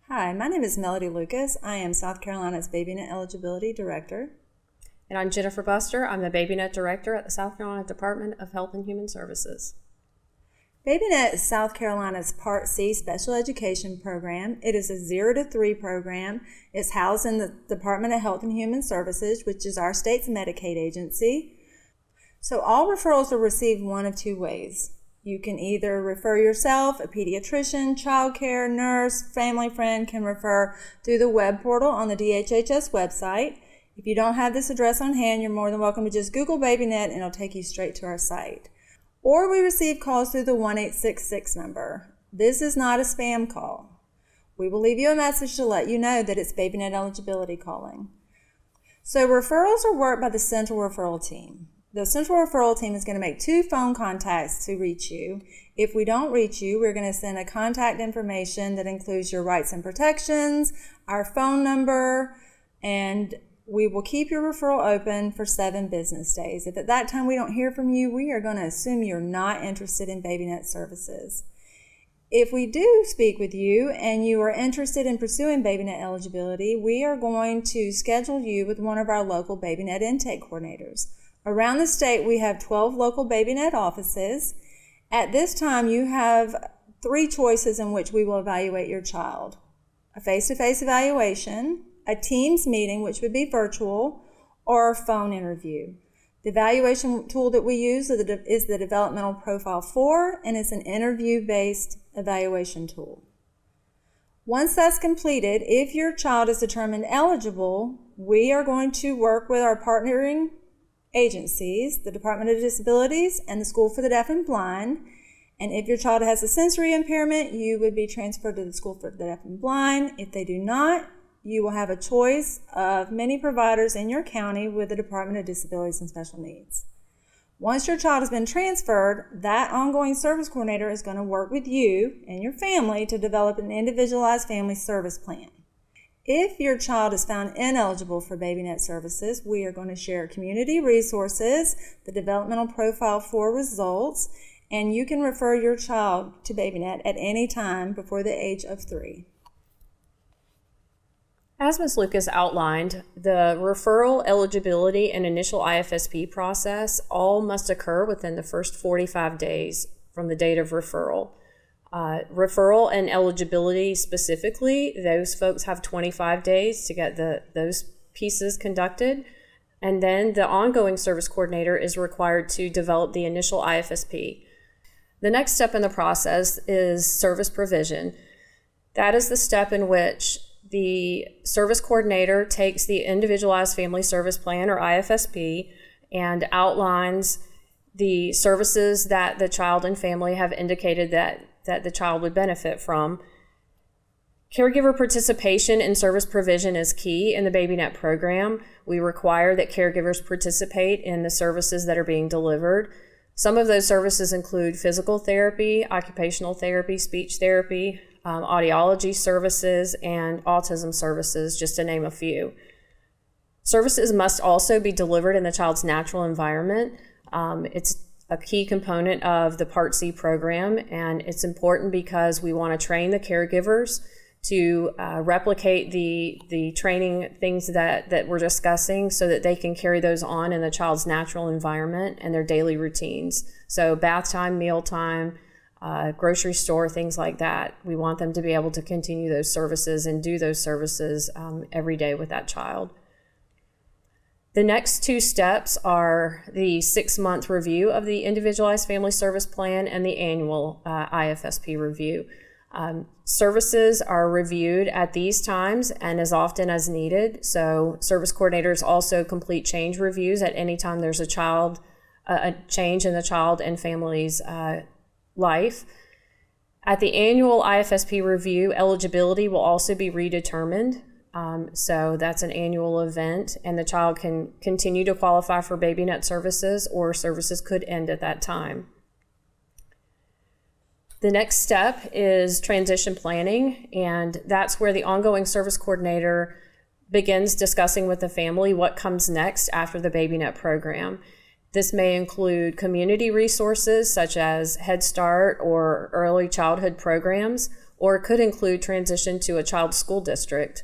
Hi, my name is Melody Lucas. I am South Carolina's BabyNet Eligibility Director. And I'm Jennifer Buster. I'm the BabyNet Director at the South Carolina Department of Health and Human Services. BabyNet is South Carolina's Part C special education program. It is a 0 to 3 program. It's housed in the Department of Health and Human Services, which is our state's Medicaid agency. So all referrals are received one of two ways. You can either refer yourself, a pediatrician, child care, nurse, family friend can refer through the web portal on the DHHS website. If you don't have this address on hand, you're more than welcome to just Google BabyNet and it'll take you straight to our site. Or we receive calls through the 1-866 number. This is not a spam call. We will leave you a message to let you know that it's BabyNet eligibility calling. So referrals are worked by the central referral team. The central referral team is going to make 2 phone contacts to reach you. If we don't reach you, we're going to send a contact information that includes your rights and protections, our phone number, and we will keep your referral open for 7 business days. If at that time we don't hear from you, we are going to assume you're not interested in BabyNet services. If we do speak with you and you are interested in pursuing BabyNet eligibility, we are going to schedule you with one of our local BabyNet intake coordinators. Around the state, we have 12 local BabyNet offices. At this time, you have 3 choices in which we will evaluate your child. A face-to-face evaluation, a Teams meeting, which would be virtual, or a phone interview. The evaluation tool that we use is the Developmental Profile 4, and it's an interview-based evaluation tool. Once that's completed, if your child is determined eligible, we are going to work with our partnering agencies, the Department of Disabilities and the School for the Deaf and Blind. And if your child has a sensory impairment, you would be transferred to the School for the Deaf and Blind. If they do not, you will have a choice of many providers in your county with the Department of Disabilities and Special Needs. Once your child has been transferred, that ongoing service coordinator is going to work with you and your family to develop an individualized family service plan. If your child is found ineligible for BabyNet services, we are going to share community resources, the Developmental Profile 4 results, and you can refer your child to BabyNet at any time before the age of 3. As Ms. Lucas outlined, the referral, eligibility, and initial IFSP process all must occur within the first 45 days from the date of referral. Referral and eligibility specifically, those folks have 25 days to get those pieces conducted. And then the ongoing service coordinator is required to develop the initial IFSP. The next step in the process is service provision. That is the step in which the service coordinator takes the Individualized Family Service Plan, or IFSP, and outlines the services that the child and family have indicated that the child would benefit from. Caregiver participation in service provision is key in the BabyNet program. We require that caregivers participate in the services that are being delivered. Some of those services include physical therapy, occupational therapy, speech therapy, audiology services, and autism services, just to name a few. Services must also be delivered in the child's natural environment. It's a key component of the Part C program, and it's important because we want to train the caregivers to replicate the training things that we're discussing so that they can carry those on in the child's natural environment and their daily routines. So bath time, meal time, grocery store, things like that. We want them to be able to continue those services and do those services every day with that child. The next 2 steps are the 6-month review of the Individualized Family Service Plan and the annual IFSP review. Services are reviewed at these times and as often as needed. So service coordinators also complete change reviews at any time there's a change in the child and family's life. At the annual IFSP review, eligibility will also be redetermined. So that's an annual event, and the child can continue to qualify for BabyNet services, or services could end at that time. The next step is transition planning, and that's where the ongoing service coordinator begins discussing with the family what comes next after the BabyNet program. This may include community resources such as Head Start or early childhood programs, or it could include transition to a child's school district.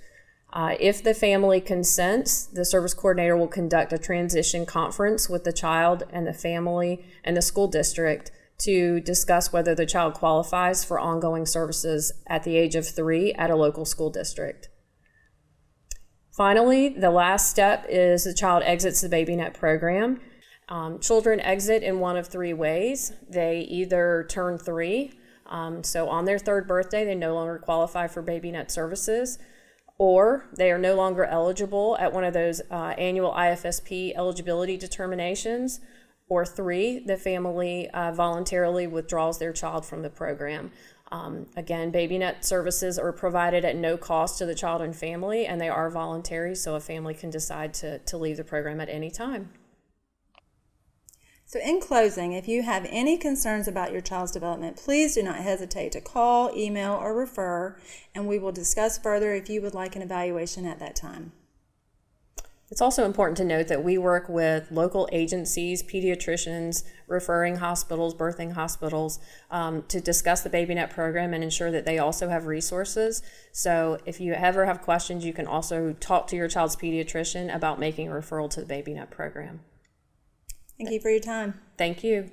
If the family consents, the service coordinator will conduct a transition conference with the child and the family and the school district to discuss whether the child qualifies for ongoing services at the age of 3 at a local school district. Finally, the last step is the child exits the BabyNet program. Children exit in one of 3 ways. They either turn 3, so on their 3rd birthday, they no longer qualify for BabyNet services, or they are no longer eligible at one of those annual IFSP eligibility determinations, or 3, the family voluntarily withdraws their child from the program. Again, BabyNet services are provided at no cost to the child and family, and they are voluntary, so a family can decide to leave the program at any time. So in closing, if you have any concerns about your child's development, please do not hesitate to call, email, or refer, and we will discuss further if you would like an evaluation at that time. It's also important to note that we work with local agencies, pediatricians, referring hospitals, birthing hospitals, to discuss the BabyNet program and ensure that they also have resources. So if you ever have questions, you can also talk to your child's pediatrician about making a referral to the BabyNet program. Thank you for your time. Thank you.